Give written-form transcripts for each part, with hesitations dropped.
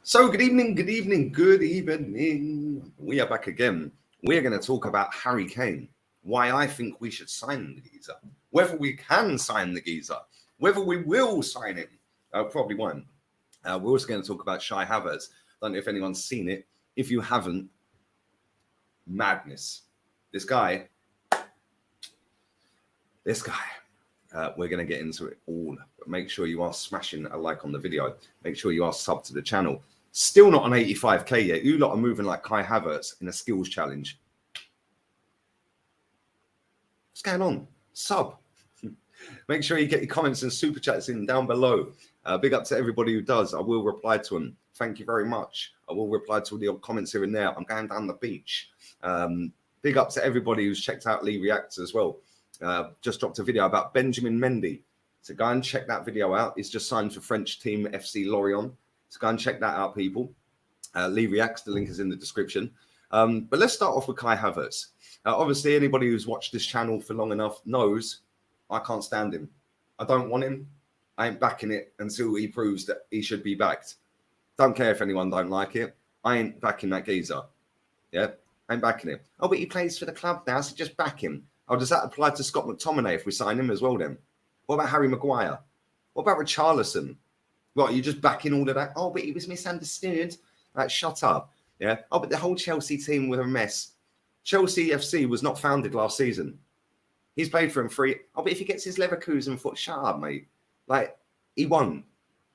So, good evening, good evening, good evening. We are back again. We're going to talk about Harry Kane, why I think we should sign the geezer, whether we can sign the geezer, whether we will sign him. Probably won't. We're also going to talk about Kai Havertz. I don't know if anyone's seen it. If you haven't, madness. This guy, we're going to get into it all. But make sure you are smashing a like on the video. Make sure you are sub to the channel. Still not on 85k yet. You lot are moving like Kai Havertz in a skills challenge. What's going on? Sub. Make sure you get your comments and super chats in down below. Big up to everybody who does. I will reply to them. Thank you very much. I will reply to all the comments here and there. I'm going down the beach. Big up to everybody who's checked out Lee Reacts as well. Just dropped a video about Benjamin Mendy. So go and check that video out. He's just signed for French team FC Lorient. So go and check that out, people. Lee Reacts, the link is in the description. But let's start off with Kai Havertz. Obviously, anybody who's watched this channel for long enough knows I can't stand him. I don't want him. I ain't backing it until he proves that he should be backed. Don't care if anyone don't like it. I ain't backing that geezer. Yeah, I ain't backing him. Oh, but he plays for the club now, so just back him. Oh, does that apply to Scott McTominay if we sign him as well then? What about Harry Maguire? What about Richarlison? What, are you just backing all of that? Oh, but he was misunderstood. Like, shut up. Yeah. Oh, but the whole Chelsea team were a mess. Chelsea FC was not founded last season. He's played for him free. Oh, but if he gets his Leverkusen foot, shut up, mate. Like, he won't.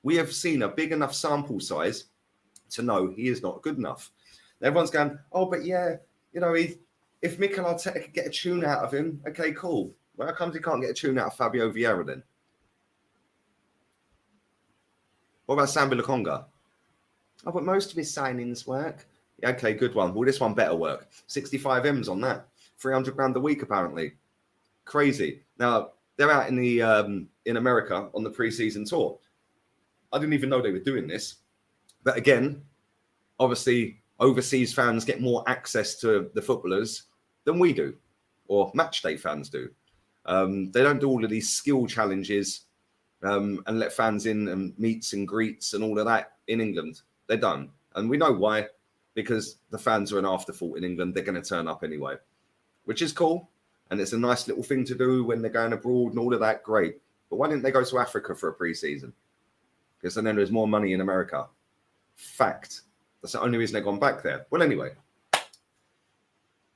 We have seen a big enough sample size to know he is not good enough. Everyone's going, oh, but yeah, you know, if Mikel Arteta could get a tune out of him, okay, cool. Well, how comes he can't get a tune out of Fabio Vieira then? What about Sambi Lokonga? Oh, but most of his signings work. Yeah, okay, good one. Well, this one better work. 65 M's on that. 300 grand a week, apparently. Crazy. Now, they're out in the in America on the pre-season tour. I didn't even know they were doing this. But again, obviously, overseas fans get more access to the footballers than we do, or match day fans do. They don't do all of these skill challenges and let fans in and meets and greets and all of that in England. They don't. And we know why. Because the fans are an afterthought in England. They're going to turn up anyway, which is cool. And it's a nice little thing to do when they're going abroad and all of that. Great. But why didn't they go to Africa for a pre-season? Because then there's more money in America. Fact. That's the only reason they've gone back there. Well, anyway,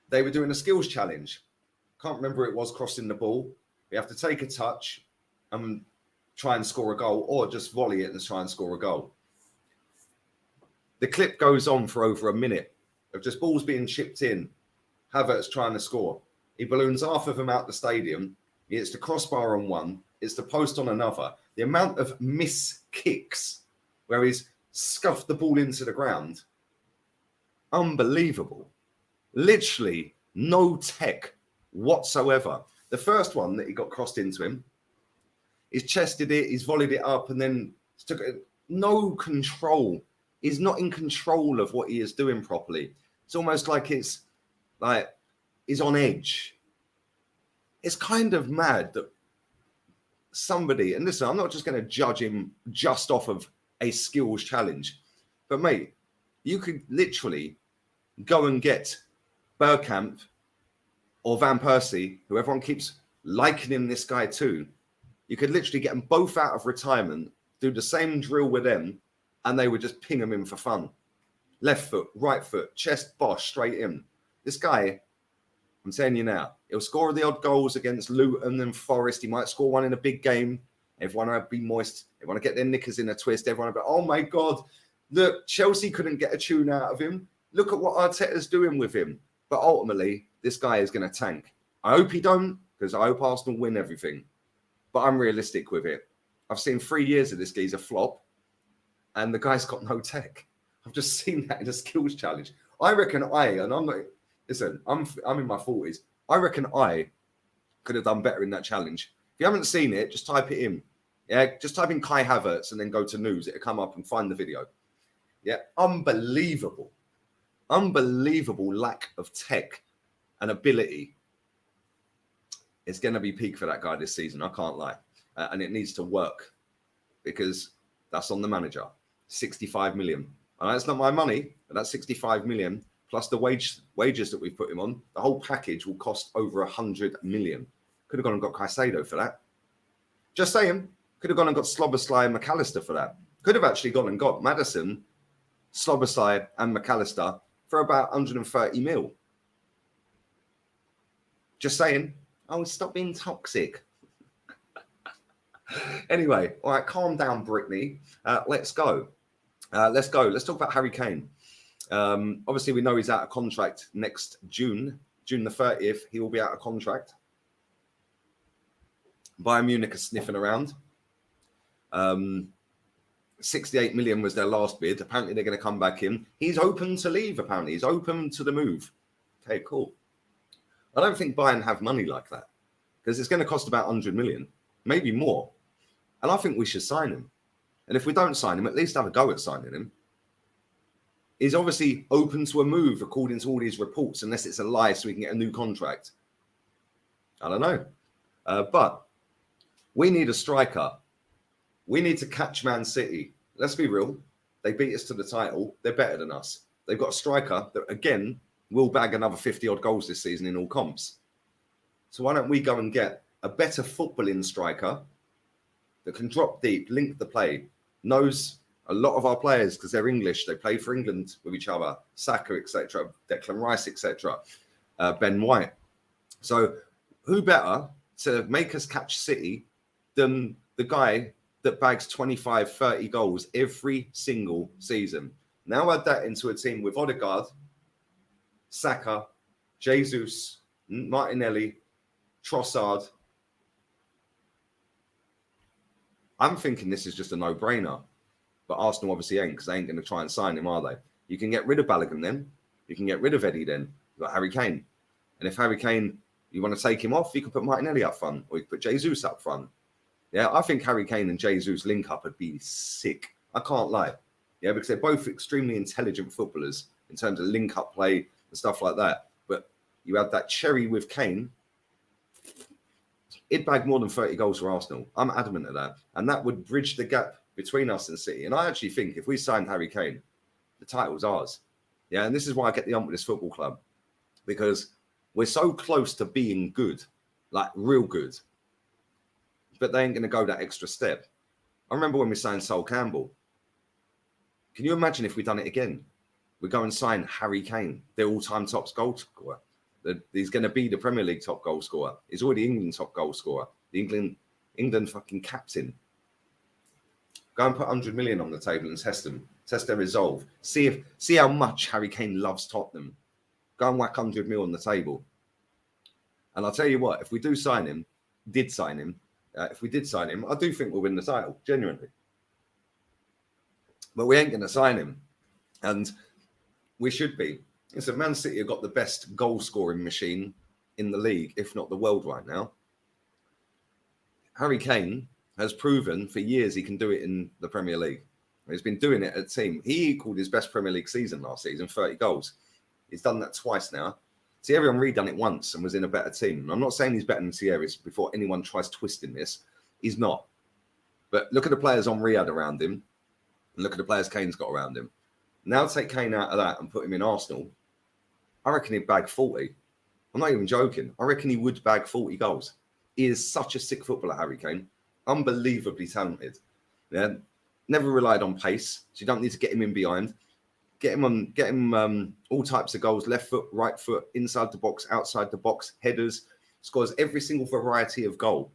they were doing a skills challenge. Can't remember it was crossing the ball. We have to take a touch and try and score a goal, or just volley it and try and score a goal. The clip goes on for over a minute of just balls being chipped in. Havertz trying to score. He balloons half of them out the stadium. He hits the crossbar on one. It's the post on another. The amount of miss kicks where he's scuffed the ball into the ground. Unbelievable. Literally no tech whatsoever. The first one that he got crossed into him, he's chested it, he's volleyed it up, and then took it. No control. He's not in control of what he is doing properly. It's almost like he's on edge. It's kind of mad that somebody, and listen, I'm not just going to judge him just off of a skills challenge, but mate, you could literally go and get Bergkamp or Van Persie, who everyone keeps likening this guy to. You could literally get them both out of retirement, do the same drill with them, and they would just ping them in for fun. Left foot, right foot, chest, bosh, straight in. This guy, I'm telling you now, he'll score the odd goals against Luton and Forest. He might score one in a big game. Everyone will be moist. Everyone will get their knickers in a twist. Everyone will be, oh my God, look, Chelsea couldn't get a tune out of him. Look at what Arteta's doing with him. But ultimately, this guy is going to tank. I hope he don't, because I hope Arsenal win everything. But I'm realistic with it. I've seen 3 years of this geezer flop, and the guy's got no tech. I've just seen that in a skills challenge. I reckon I'm in my 40s. I reckon I could have done better in that challenge. If you haven't seen it, just type it in. Yeah, just type in Kai Havertz and then go to news. It'll come up and find the video. Yeah, unbelievable. Unbelievable lack of tech and ability. It's going to be peak for that guy this season. I can't lie. And it needs to work because that's on the manager. 65 million. And that's not my money, but that's 65 million plus the wages that we've put him on. The whole package will cost over 100 million. Could have gone and got Caicedo for that. Just saying. Could have gone and got Szoboszlai and McAllister for that. Could have actually gone and got Maddison, Szoboszlai and McAllister for about 130 mil. Just saying. Oh, stop being toxic. Anyway, all right, calm down, Brittany. Let's go. Let's talk about Harry Kane. Obviously, we know he's out of contract next June the 30th. He will be out of contract. Bayern Munich are sniffing around. 68 million was their last bid. Apparently, they're going to come back in. He's open to leave, apparently. He's open to the move. Okay, cool. I don't think Bayern have money like that because it's going to cost about 100 million, maybe more. And I think we should sign him. And if we don't sign him, at least have a go at signing him. He's obviously open to a move according to all these reports, unless it's a lie so we can get a new contract. I don't know. But we need a striker. We need to catch Man City. Let's be real. They beat us to the title. They're better than us. They've got a striker that, again, will bag another 50-odd goals this season in all comps. So why don't we go and get a better footballing striker that can drop deep, link the play, knows a lot of our players because they're English. They play for England with each other. Saka, etc., Declan Rice, etc., Ben White. So who better to make us catch City than the guy that bags 25, 30 goals every single season? Now add that into a team with Odegaard, Saka, Jesus, Martinelli, Trossard. I'm thinking this is just a no-brainer. But Arsenal obviously ain't, because they ain't going to try and sign him, are they? You can get rid of Balogun then. You can get rid of Eddie then. You've got Harry Kane. And if Harry Kane, you want to take him off, you can put Martinelli up front, or you can put Jesus up front. Yeah, I think Harry Kane and Jesus link up would be sick. I can't lie. Yeah, because they're both extremely intelligent footballers in terms of link-up play and stuff like that. But you have that cherry with Kane, he'd bag more than 30 goals for Arsenal. I'm adamant of that. And that would bridge the gap between us and City. And I actually think if we signed Harry Kane, the title's ours. Yeah, and this is why I get the ump with this football club. Because we're so close to being good, like real good. But they ain't going to go that extra step. I remember when we signed Sol Campbell. Can you imagine if we'd done it again? We go and sign Harry Kane, the all-time top goal scorer. He's going to be the Premier League top goal scorer. He's already England top goal scorer. The England fucking captain. Go and put 100 million on the table and test them. Test their resolve. See how much Harry Kane loves Tottenham. Go and whack 100 mil on the table. And I'll tell you what, if we do sign him, I do think we'll win the title, genuinely. But we ain't going to sign him. And we should be. So Man City have got the best goal-scoring machine in the league, if not the world right now. Harry Kane has proven for years he can do it in the Premier League. He's been doing it at team. He equaled his best Premier League season last season, 30 goals. He's done that twice now. Thierry Henry done it once and was in a better team. I'm not saying he's better than Thierry before anyone tries twisting this. He's not. But look at the players Henry had around him and look at the players Kane's got around him. Now take Kane out of that and put him in Arsenal. I reckon he'd bag 40. I'm not even joking. I reckon he would bag 40 goals. He is such a sick footballer, Harry Kane. Unbelievably talented. Yeah, never relied on pace, so you don't need to get him in behind. Get him all types of goals: left foot, right foot, inside the box, outside the box, headers. Scores every single variety of goal.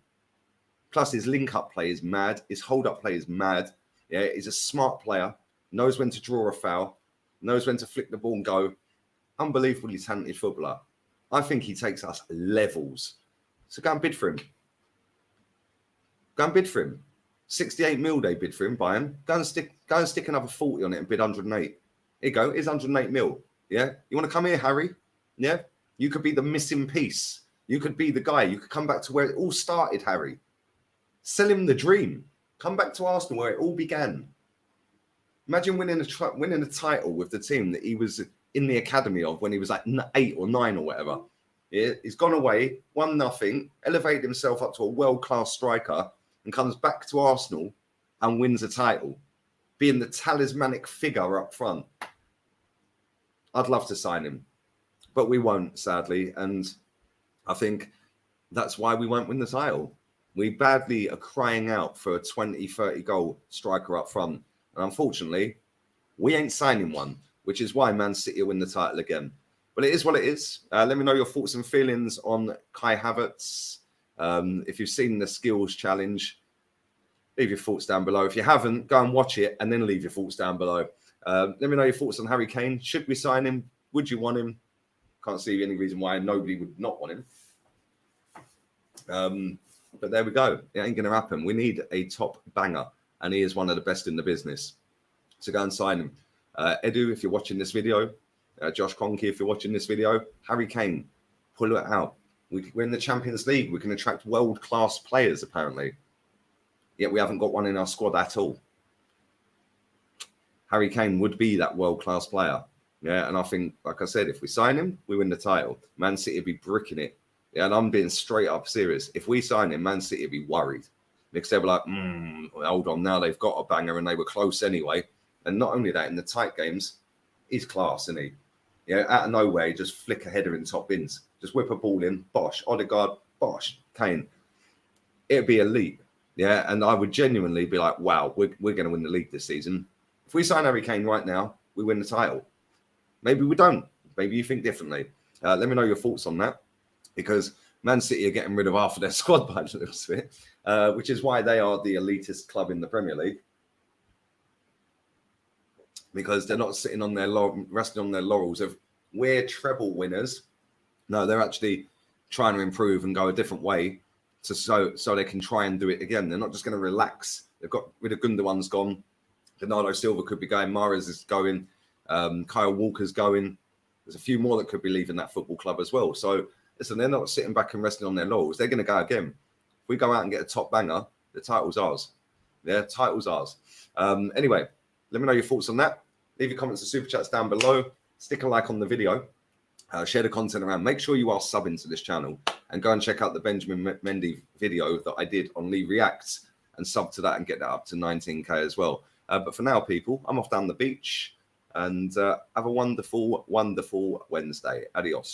Plus, his link-up play is mad. His hold-up play is mad. Yeah, he's a smart player. Knows when to draw a foul. Knows when to flick the ball and go. Unbelievably talented footballer. I think he takes us levels. So go and bid for him. Go and bid for him. 68 mil they bid for him, buy him. Go and stick another 40 on it and bid 108. Here you go. Here's 108 mil. Yeah. You want to come here, Harry? Yeah. You could be the missing piece. You could be the guy. You could come back to where it all started, Harry. Sell him the dream. Come back to Arsenal where it all began. Imagine winning a title with the team that he was in the academy of when he was like 8 or 9 or whatever. Yeah, he's gone away, 1-0, elevated himself up to a world-class striker and comes back to Arsenal and wins a title. being the talismanic figure up front. I'd love to sign him, but we won't, sadly. And I think that's why we won't win the title. We badly are crying out for a 20, 30 goal striker up front. And unfortunately, we ain't signing one, which is why Man City will win the title again. But it is what it is. Let me know your thoughts and feelings on Kai Havertz. If you've seen the skills challenge, leave your thoughts down below. If you haven't, go and watch it and then leave your thoughts down below. Let me know your thoughts on Harry Kane. Should we sign him? Would you want him? Can't see any reason why nobody would not want him. But there we go. It ain't going to happen. We need a top banger, and he is one of the best in the business. So go and sign him. Edu, if you're watching this video, Josh Conke, if you're watching this video, Harry Kane, pull it out. We're in the Champions League. We can attract world-class players, apparently. Yet we haven't got one in our squad at all. Harry Kane would be that world-class player. Yeah, and I think, like I said, if we sign him, we win the title. Man City would be bricking it. Yeah, and I'm being straight up serious. If we sign him, Man City would be worried. Because they were like, hold on, now they've got a banger and they were close anyway. And not only that, in the tight games, he's class, isn't he? Yeah, out of nowhere, just flick a header in top bins. Just whip a ball in, bosh. Odegaard, bosh. Kane. It'd be elite. Yeah, and I would genuinely be like, wow, we're going to win the league this season. If we sign Harry Kane right now, we win the title. Maybe we don't. Maybe you think differently. Let me know your thoughts on that, because Man City are getting rid of half of their squad by the looks of it, which is why they are the elitist club in the Premier League, because they're not sitting on their resting on their laurels of we're treble winners. No, they're actually trying to improve and go a different way so they can try and do it again. They're not just going to relax. They've got rid of Gundogan's gone. Bernardo Silva could be going. Mahrez is going. Kyle Walker's going. There's a few more that could be leaving that football club as well. So listen, they're not sitting back and resting on their laurels. They're going to go again. If we go out and get a top banger, the title's ours. Yeah, title's ours. Anyway, let me know your thoughts on that. Leave your comments and super chats down below. Stick a like on the video. Share the content around. Make sure you are subbing to this channel and go and check out the Benjamin Mendy video that I did on Lee Reacts and sub to that and get that up to 19k as well. But for now, people, I'm off down the beach, and have a wonderful, wonderful Wednesday. Adios.